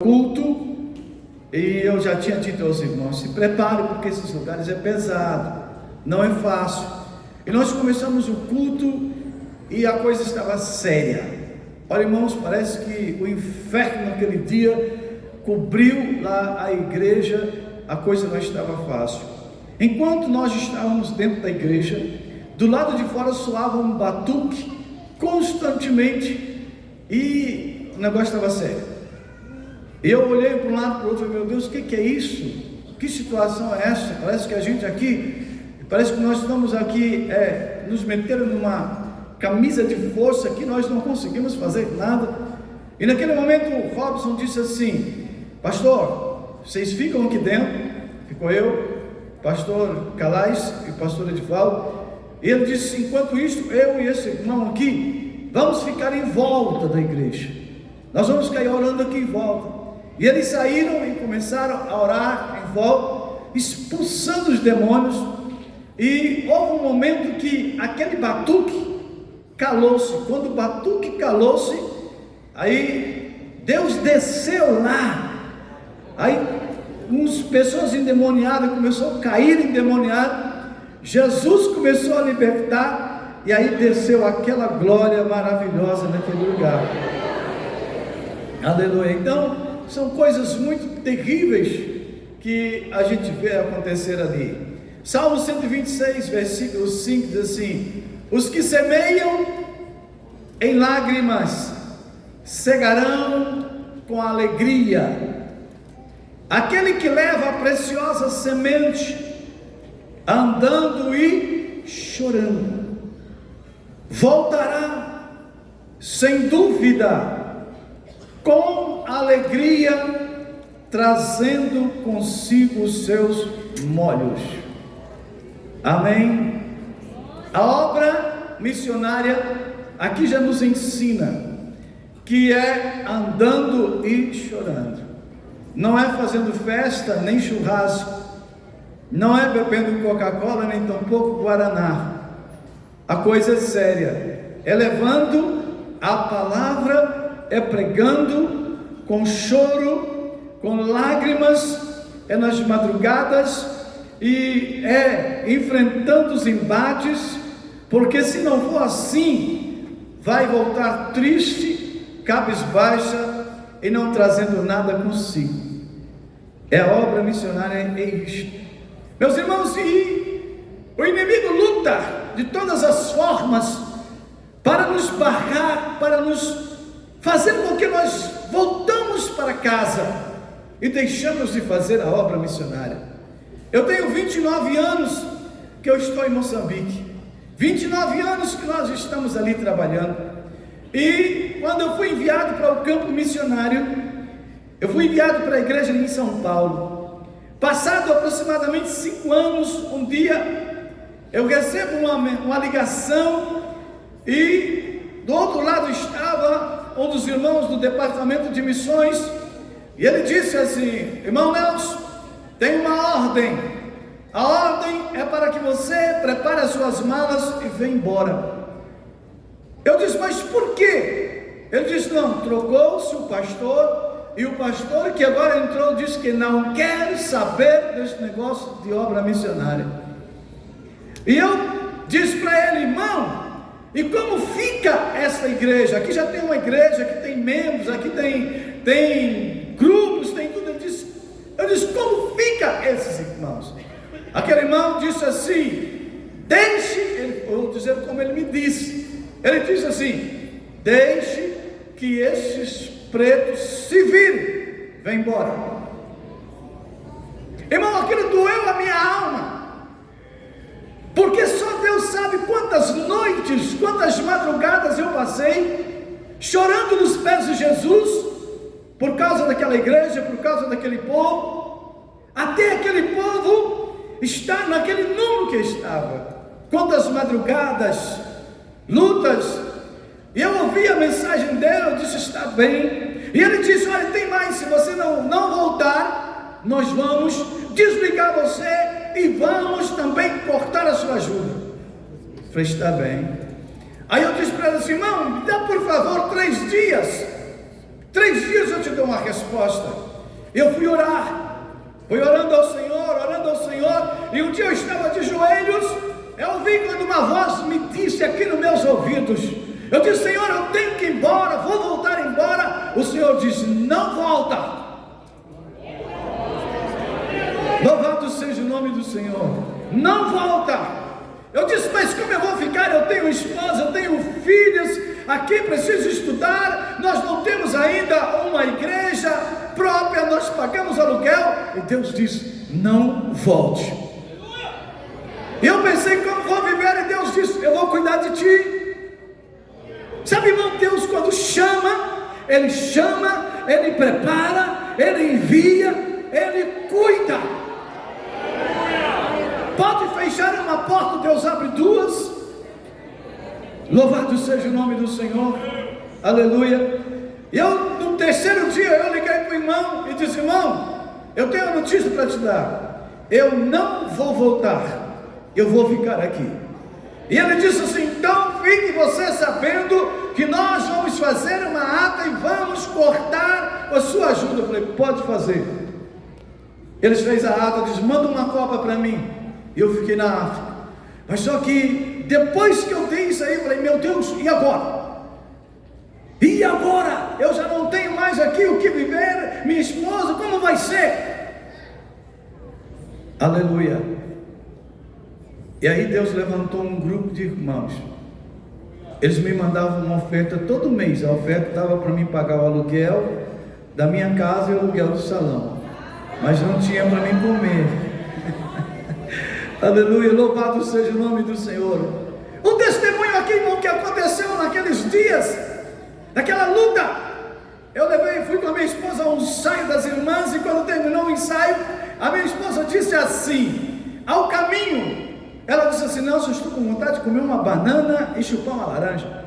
culto, e eu já tinha dito aos irmãos: se prepare, porque esses lugares é pesado, não é fácil. E nós começamos o culto e a coisa estava séria. Olha, irmãos, parece que o inferno naquele dia cobriu lá a igreja, a coisa não estava fácil. Enquanto nós estávamos dentro da igreja, do lado de fora soava um batuque constantemente e o negócio estava sério. Eu olhei para um lado e para o outro, meu Deus, o que é isso? Que situação é essa? Parece que a gente aqui, parece que nós estamos aqui nos metendo numa camisa de força que nós não conseguimos fazer nada. E naquele momento o Robson disse assim: pastor, vocês ficam aqui dentro? Ficou eu, pastor Calais e pastor Edivaldo. E ele disse: enquanto isso, eu e esse irmão aqui vamos ficar em volta da igreja, nós vamos ficar orando aqui em volta. E eles saíram e começaram a orar em volta, expulsando os demônios. E houve um momento que aquele batuque calou-se. Quando o batuque calou-se, aí Deus desceu lá. Aí umas pessoas endemoniadas começaram a cair endemoniadas. Jesus começou a libertar, e aí desceu aquela glória maravilhosa naquele lugar. Aleluia. Então, são coisas muito terríveis que a gente vê acontecer ali. Salmo 126, versículo 5 diz assim: os que semeiam em lágrimas cegarão com alegria. Aquele que leva a preciosa semente andando e chorando voltará sem dúvida com alegria, trazendo consigo os seus molhos. Amém? A obra missionária aqui já nos ensina que é andando e chorando. Não é fazendo festa nem churrasco, não é bebendo Coca-Cola nem tampouco Guaraná. A coisa é séria, é levando a palavra, é pregando com choro, com lágrimas, é nas madrugadas e é enfrentando os embates, porque se não for assim, vai voltar triste, cabisbaixa e não trazendo nada consigo. É a obra missionária, é isto. Meus irmãos, e o inimigo luta de todas as formas para nos barrar, para nos fazer com que nós voltamos para casa e deixamos de fazer a obra missionária. Eu tenho 29 anos que eu estou em Moçambique, 29 anos que nós estamos ali trabalhando. E quando eu fui enviado para o campo missionário, eu fui enviado para a igreja em São Paulo. Passado aproximadamente 5 anos, um dia eu recebo uma ligação, e do outro lado estava um dos irmãos do departamento de missões, e ele disse assim: irmão Nelson, tem uma ordem. A ordem é para que você prepare as suas malas e venha embora. Eu disse: mas por quê? Ele disse: não, trocou-se o pastor, e o pastor que agora entrou disse que não quer saber desse negócio de obra missionária. E eu disse para ele: irmão, e como fica essa igreja? Aqui já tem uma igreja, aqui tem membros, aqui tem grupos, tem tudo. Eu disse: como fica esses irmãos? Aquele irmão disse assim: deixe, eu vou dizer como ele me disse. Ele disse assim: deixe que esses pretos se virem, vem embora. Irmão, aquilo doeu a minha alma, porque só Deus sabe quantas noites, quantas madrugadas eu passei chorando nos pés de Jesus, por causa daquela igreja, por causa daquele povo, até aquele povo estar naquele número que estava. Quantas madrugadas, lutas. E eu ouvi a mensagem dele, eu disse: está bem. E ele disse: olha, tem mais, se você não voltar, nós vamos desligar você e vamos também cortar a sua ajuda. Eu falei: está bem. Aí eu disse para ele assim: irmão, me dá por favor 3 dias. 3 dias eu te dou uma resposta. Eu fui orar, fui orando ao Senhor, e um dia eu estava de joelhos, eu ouvi quando uma voz me disse aqui nos meus ouvidos, eu disse: Senhor, eu tenho que ir embora, vou voltar embora. O Senhor disse: não volta. Louvado seja o nome do Senhor. Não volta. Eu disse: mas como eu vou ficar? Eu tenho esposa, eu tenho filhos, aqui preciso estudar, nós não temos ainda uma igreja própria, nós pagamos aluguel. E Deus disse: não volte. Eu pensei: como vou viver? E Deus disse: eu vou cuidar de ti. Sabe, irmão, Deus quando Ele chama, Ele prepara, Ele envia, Ele cuida. Pode fechar uma porta, Deus abre 2. Louvado seja o nome do Senhor. Aleluia. No 3º dia eu liguei para o irmão e disse: irmão, eu tenho uma notícia para te dar. Eu não vou voltar, eu vou ficar aqui. E ele disse assim: então fique você sabendo que nós vamos fazer uma ata e vamos cortar a sua ajuda. Eu falei: pode fazer. Eles fez a ata, disse: manda uma copa para mim. E eu fiquei na África. Mas só que depois que eu dei isso aí, eu falei: meu Deus, e agora? E agora? Eu já não tenho mais aqui o que viver, minha esposa, como vai ser? Aleluia. E aí Deus levantou um grupo de irmãos. Eles me mandavam uma oferta todo mês. A oferta dava para mim pagar o aluguel da minha casa e o aluguel do salão, mas não tinha para mim comer. Aleluia, louvado seja o nome do Senhor. Um testemunho aqui, irmão, que aconteceu naqueles dias, naquela luta. Eu fui com a minha esposa a um ensaio das irmãs, e quando terminou o ensaio, a minha esposa disse assim, ao caminho, ela disse assim: não, eu estou com vontade de comer uma banana e chupar uma laranja.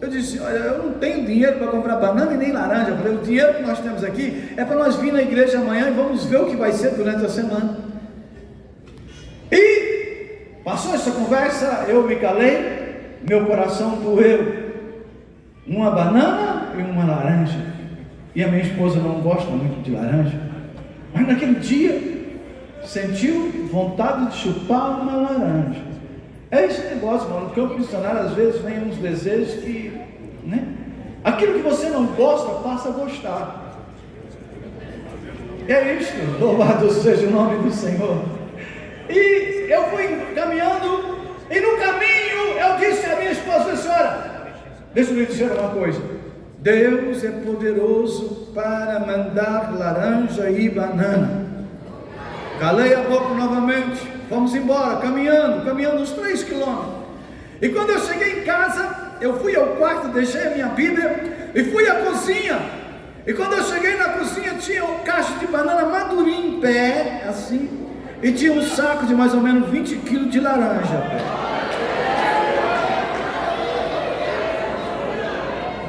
Eu disse: olha, eu não tenho dinheiro para comprar banana e nem laranja. Eu falei: o dinheiro que nós temos aqui é para nós vir na igreja amanhã e vamos ver o que vai ser durante a semana. E passou essa conversa, eu me calei, meu coração doeu. Uma banana e uma laranja. E a minha esposa não gosta muito de laranja, mas naquele dia sentiu vontade de chupar uma laranja. É esse negócio, mano. No campo missionário, às vezes vem uns desejos que, né? Aquilo que você não gosta, passa a gostar. É isso. Louvado seja o nome do Senhor. E eu fui caminhando, e no caminho eu disse à minha esposa: senhora, deixa eu lhe dizer uma coisa. Deus é poderoso para mandar laranja e banana. Calei a boca novamente, fomos embora, caminhando uns 3 quilômetros. E quando eu cheguei em casa, eu fui ao quarto, deixei a minha Bíblia e fui à cozinha. E quando eu cheguei na cozinha, tinha um cacho de banana madurinha em pé, assim, e tinha um saco de mais ou menos 20 quilos de laranja.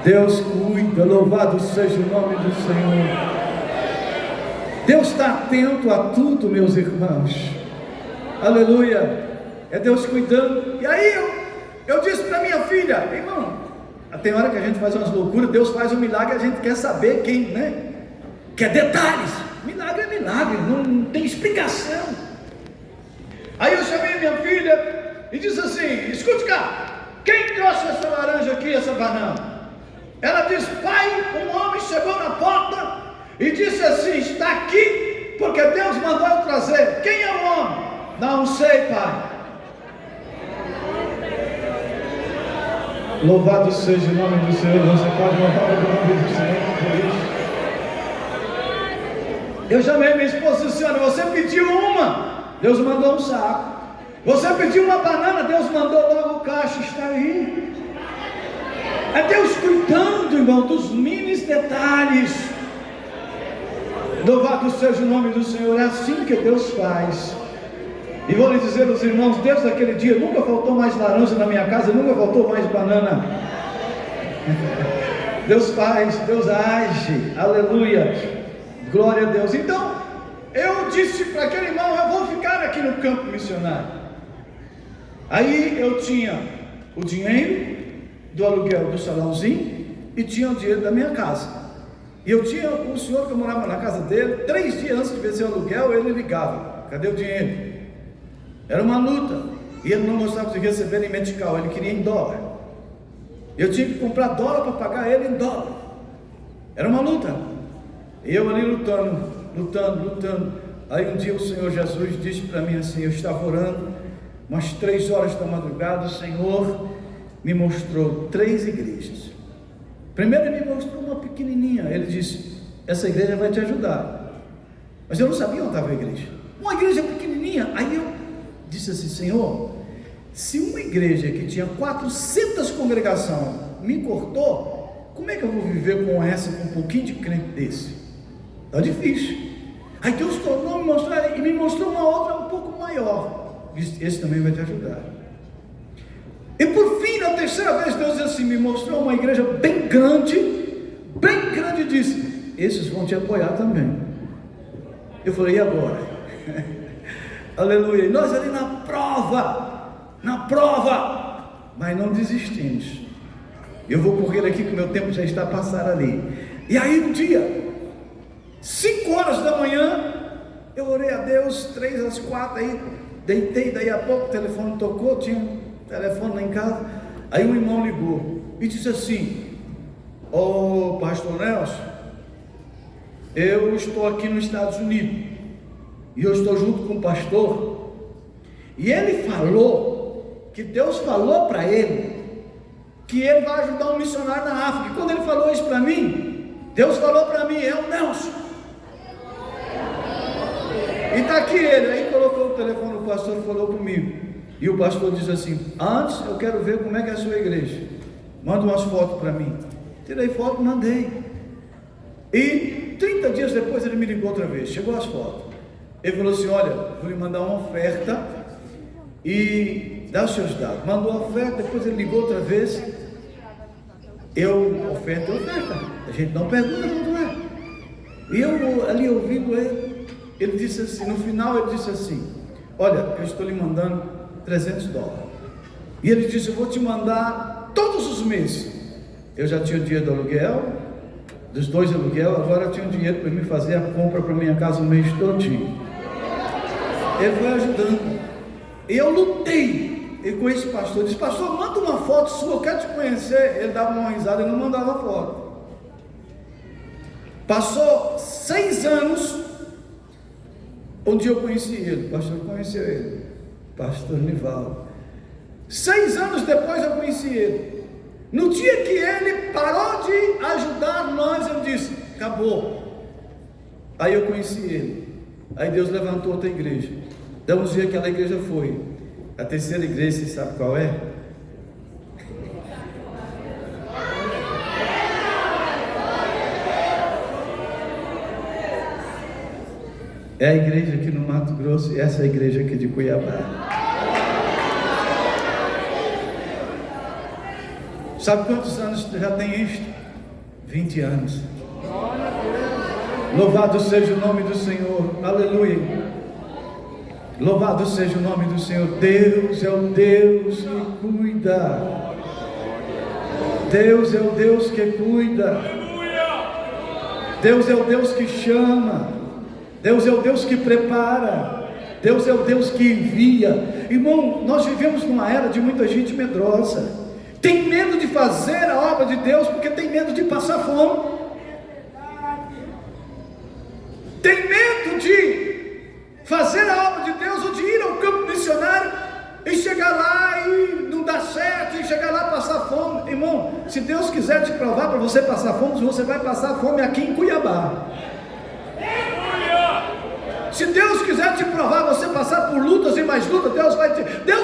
Deus cuida, louvado seja o nome do Senhor. Deus está atento a tudo, meus irmãos. Aleluia. É Deus cuidando. E aí eu disse para minha filha: irmão, tem hora que a gente faz umas loucuras, Deus faz um milagre, a gente quer saber quem, né? Quer detalhes. Milagre é milagre, não tem explicação. Aí eu chamei minha filha e disse assim: escute cá, quem trouxe essa laranja aqui, essa banana? Ela disse: pai, um homem chegou na porta e disse assim: está aqui porque Deus mandou eu trazer. Quem é o homem? Não sei, pai. Louvado seja o nome do Senhor. Você pode louvar o nome do Senhor por isso. Eu chamei minha esposa e disse: senhora, você pediu uma, Deus mandou um saco. Você pediu uma banana, Deus mandou logo o cacho, está aí. É Deus cuidando, irmão, dos mínimos detalhes. Louvado seja o nome do Senhor. É assim que Deus faz. E vou lhe dizer, os irmãos, desde aquele dia nunca faltou mais laranja na minha casa, nunca faltou mais banana. Deus faz, Deus age. Aleluia, glória a Deus. Então eu disse para aquele irmão: eu vou ficar aqui no campo missionário. Aí eu tinha o dinheiro do aluguel do salãozinho e tinha o dinheiro da minha casa. E eu tinha um senhor que eu morava na casa dele, 3 dias antes de vencer o aluguel, ele ligava: cadê o dinheiro? Era uma luta. E ele não gostava de receber em metical, ele queria em dólar. Eu tinha que comprar dólar para pagar ele em dólar. Era uma luta. E eu ali lutando. Aí um dia o Senhor Jesus disse para mim assim, eu estava orando, umas 3 horas da madrugada, o Senhor me mostrou 3 igrejas. Primeiro ele me mostrou uma pequenininha, ele disse: essa igreja vai te ajudar. Mas eu não sabia onde estava a igreja. Uma igreja pequenininha. Aí eu disse assim: Senhor, se uma igreja que tinha 400 congregações me cortou, como é que eu vou viver com essa, com um pouquinho de crente desse? Está difícil. Aí Deus tornou me mostrar, e me mostrou uma outra um pouco maior. Disse: esse também vai te ajudar. E por fim, na 3ª vez, Deus assim, me mostrou uma igreja bem grande, e disse: esses vão te apoiar também. Eu falei: e agora? Aleluia. E nós ali na prova, mas não desistimos. Eu vou correr aqui que o meu tempo já está a passar ali. E aí um dia, 5 horas da manhã, eu orei a Deus, 3 às 4, aí deitei, daí a pouco o telefone tocou, tinha um telefone lá em casa. Aí um irmão ligou e disse assim: ô pastor Nelson, eu estou aqui nos Estados Unidos e eu estou junto com o pastor, e ele falou que Deus falou para ele que ele vai ajudar um missionário na África. E quando ele falou isso para mim, Deus falou para mim: é o Nelson. E está aqui ele. Aí colocou o telefone, o pastor falou comigo, e o pastor diz assim: antes eu quero ver como é que é a sua igreja, manda umas fotos para mim. Tirei foto, mandei. E 30 dias depois ele me ligou outra vez, chegou as fotos. Ele falou assim: olha, vou lhe mandar uma oferta e dá os seus dados. Mandou a oferta, depois ele ligou outra vez. Oferta, a gente não pergunta quanto é. E eu ali ouvindo ele disse assim, no final ele disse assim: olha, eu estou lhe mandando $300. E ele disse: eu vou te mandar todos os meses. Eu já tinha o dinheiro do aluguel, dos 2 aluguel, agora eu tinha um dinheiro para me fazer a compra para minha casa o mês todinho. Ele foi ajudando. E eu lutei. E com esse pastor, disse: pastor, manda uma foto sua, eu quero te conhecer. Ele dava uma risada e não mandava foto. Passou 6 anos. Um dia eu conheci ele, o pastor conheceu ele, pastor Nivaldo. 6 anos depois eu conheci ele. No dia que ele parou de ajudar nós, ele disse: acabou. Aí eu conheci ele. Aí Deus levantou outra igreja. Então um dia aquela igreja foi. A 3ª igreja, você sabe qual é? É a igreja aqui no Mato Grosso, e essa é a igreja aqui de Cuiabá. Sabe quantos anos já tem isto? 20 anos. Louvado seja o nome do Senhor. Aleluia. Louvado seja o nome do Senhor. Deus é o Deus que cuida. Deus é o Deus que cuida. Deus é o Deus que chama. Deus é o Deus que prepara. Deus é o Deus que envia. Irmão, nós vivemos numa era de muita gente medrosa. Tem medo de fazer a obra de Deus porque tem medo de passar fome. Tem medo de fazer a obra de Deus ou de ir ao campo missionário e chegar lá e não dar certo, e chegar lá e passar fome. Irmão, se Deus quiser te provar para você passar fome, você vai passar fome aqui em Cuiabá. Se Deus quiser te provar, você passar por lutas e mais lutas, Deus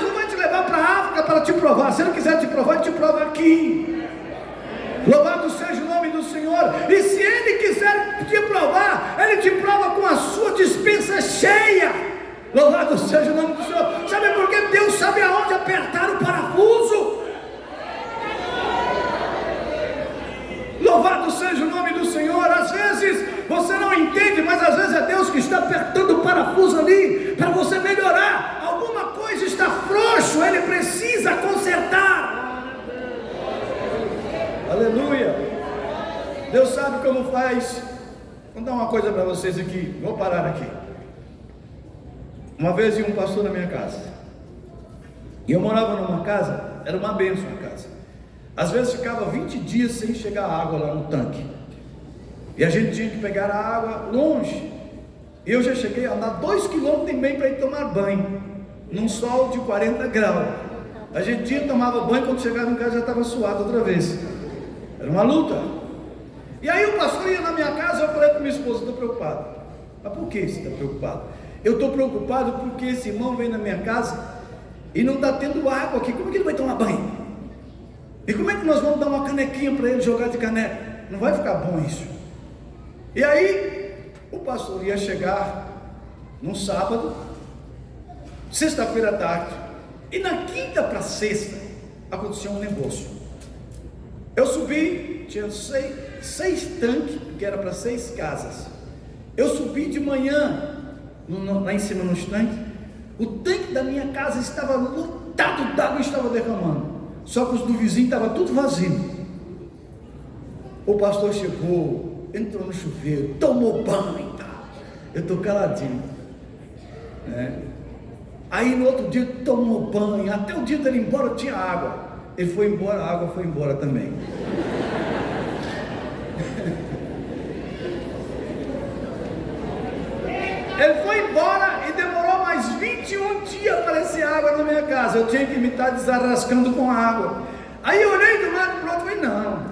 não vai te levar para a África para te provar. Se Ele quiser te provar, Ele te prova aqui. Louvado seja o nome do Senhor. E se Ele quiser te provar, Ele te prova com a sua despensa cheia. Louvado seja o nome do Senhor. Sabe por quê? Deus sabe aonde apertar o parafuso. Louvado seja o nome do Senhor. Às vezes você não entende, mas às vezes é Deus que está apertando o parafuso ali para você melhorar. Alguma coisa está frouxo, Ele precisa consertar. Aleluia. Deus sabe que como faz. Vou dar uma coisa para vocês aqui, vou parar aqui. Uma vez ia um pastor na minha casa, e eu morava numa casa, era uma bênção a casa. Às vezes ficava 20 dias sem chegar água lá no tanque, e a gente tinha que pegar a água longe. Eu já cheguei a andar 2,5 km para ir tomar banho, num sol de 40 graus. A gente tomava banho, quando chegava em casa já estava suado outra vez. Era uma luta. E aí o pastor ia na minha casa, eu falei para minha esposa: estou preocupado. Mas por que você está preocupado? Eu estou preocupado porque esse irmão vem na minha casa e não está tendo água aqui. Como é que ele vai tomar banho? E como é que nós vamos dar uma canequinha para ele jogar de caneca? Não vai ficar bom isso. E aí o pastor ia chegar num sábado, sexta-feira à tarde, e na quinta para sexta aconteceu um negócio. Eu subi, tinha seis tanques, que era para 6 casas. Eu subi de manhã, lá em cima nos tanques. O tanque da minha casa estava lotado d'água e estava derramando, só que os do vizinho estavam tudo vazio. O pastor chegou, entrou no chuveiro, tomou banho, tá? Eu estou caladinho, né? Aí no outro dia tomou banho, até o dia dele ir embora tinha água. Ele foi embora, a água foi embora também. Ele foi embora e demorou mais 21 dias para aparecer água na minha casa. Eu tinha que me estar desarrascando com a água. Aí eu olhei de um lado para o outro e falei: não,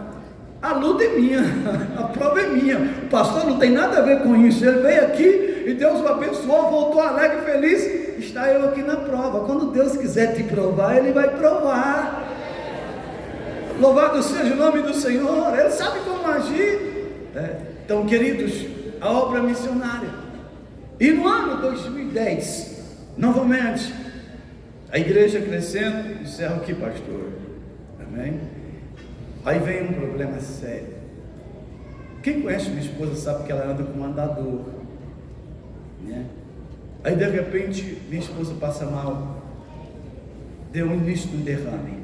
a luta é minha, a prova é minha. O pastor não tem nada a ver com isso. Ele veio aqui e Deus o abençoou, voltou alegre e feliz. Está eu aqui na prova. Quando Deus quiser te provar, Ele vai provar. Louvado seja o nome do Senhor. Ele sabe como agir. Então, queridos, a obra missionária. E no ano 2010, novamente, a igreja crescendo. Encerro aqui, pastor. Amém? Aí vem um problema sério. Quem conhece minha esposa sabe que ela anda com um andador, né? Aí de repente minha esposa passa mal, deu um início de um derrame.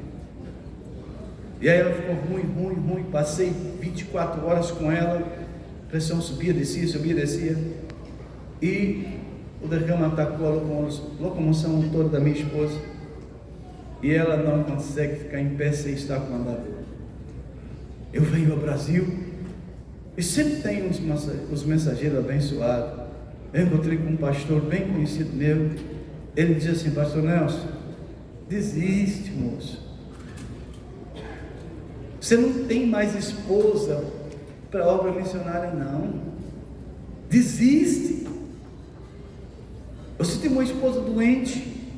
E aí ela ficou ruim. Passei 24 horas com ela, pressão subia, descia. E o derrame atacou a locomoção toda da minha esposa. E ela não consegue ficar em pé sem estar com o andador. Eu venho ao Brasil e sempre tem os mensageiros abençoados. Eu encontrei com um pastor bem conhecido meu. Ele dizia assim: pastor Nelson, desiste, moço. Você não tem mais esposa para a obra missionária, não. Desiste. Você tem uma esposa doente.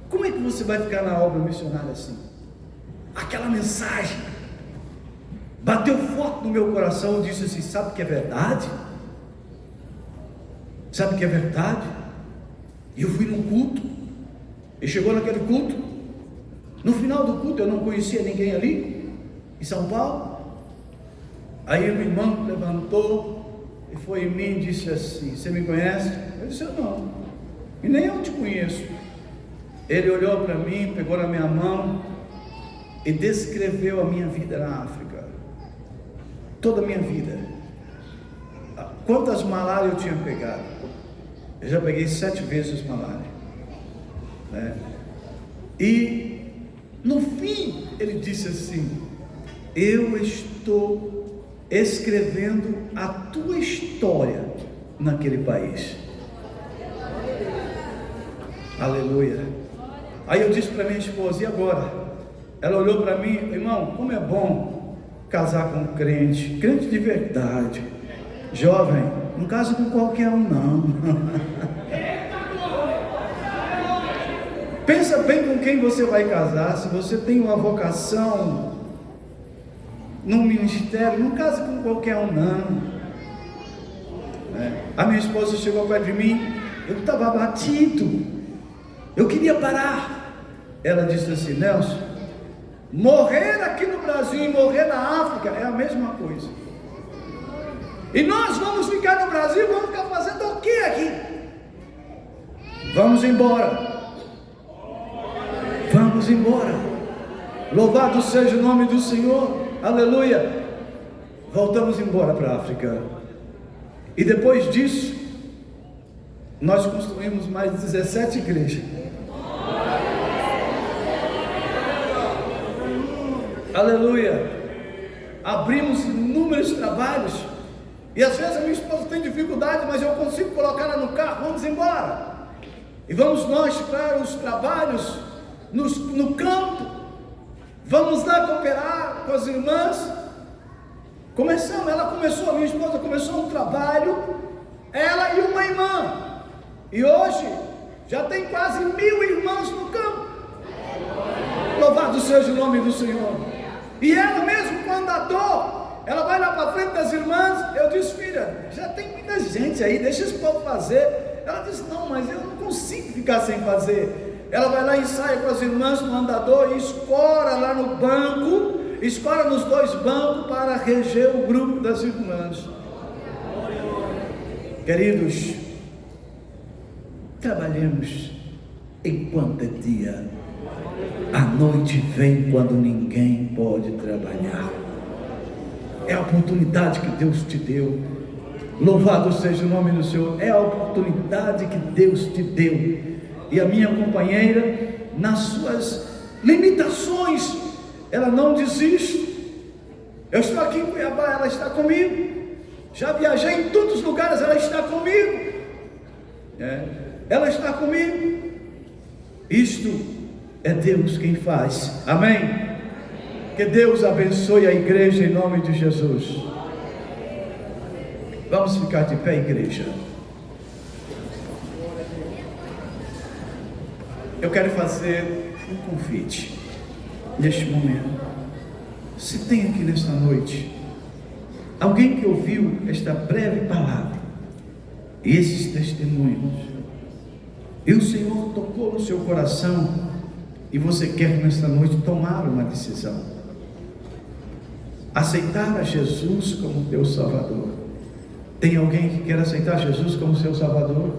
Como é que você vai ficar na obra missionária assim? Aquela mensagem bateu forte no meu coração. Eu disse assim: sabe o que é verdade? Sabe o que é verdade? E eu fui num culto. E chegou naquele culto. No final do culto eu não conhecia ninguém ali em São Paulo. Aí o irmão levantou e foi em mim e disse assim: você me conhece? Eu disse: eu não, e nem eu te conheço. Ele olhou para mim, pegou na minha mão e descreveu a minha vida na África, toda a minha vida, quantas malárias eu tinha pegado. Eu já peguei 7 vezes malária, né? E no fim ele disse assim: eu estou escrevendo a tua história naquele país. Aleluia. Aí eu disse para minha esposa: e agora? Ela olhou para mim: irmão, como é bom casar com um crente de verdade. Jovem, não casa com qualquer um, não. Pensa bem com quem você vai casar. Se você tem uma vocação num ministério, não casa com qualquer um, não. A minha esposa chegou perto de mim, eu estava abatido, eu queria parar. Ela disse assim: Nelson, morrer aqui no Brasil e morrer na África é a mesma coisa. E nós vamos ficar no Brasil, vamos ficar fazendo o que aqui? Vamos embora. Vamos embora. Louvado seja o nome do Senhor. Aleluia. voltamos embora para a África. E depois disso, nós construímos mais 17 igrejas. Aleluia! Abrimos inúmeros trabalhos. E às vezes a minha esposa tem dificuldade, mas eu consigo colocar ela no carro, vamos embora. E vamos nós para os trabalhos no campo. Vamos lá cooperar com as irmãs. A minha esposa começou um trabalho, ela e uma irmã. E hoje já tem quase 1000 irmãs no campo. Louvado seja o nome do Senhor. E ela mesmo quando a dor, ela vai lá para frente das irmãs. Eu disse: filha, já tem muita gente aí, deixa esse povo fazer. Ela disse: não, mas eu não consigo ficar sem fazer. Ela vai lá e ensaia com as irmãs no andador e escora lá no banco, escora nos 2 bancos para reger o grupo das irmãs. Queridos, trabalhemos enquanto é dia. A noite vem quando ninguém pode trabalhar. É a oportunidade que Deus te deu. Louvado seja o nome do Senhor. É a oportunidade que Deus te deu. E a minha companheira, nas suas limitações, ela não desiste. Eu estou aqui em Cuiabá, ela está comigo. Já viajei em todos os lugares, ela está comigo. Ela está comigo. Isto é Deus quem faz. Amém? Que Deus abençoe a igreja em nome de Jesus. Vamos ficar de pé, igreja. Eu quero fazer um convite neste momento. Se tem aqui nesta noite alguém que ouviu esta breve palavra e esses testemunhos, e o Senhor tocou no seu coração, e você quer nesta noite tomar uma decisão, aceitar a Jesus como teu Salvador. Tem alguém que quer aceitar Jesus como seu Salvador?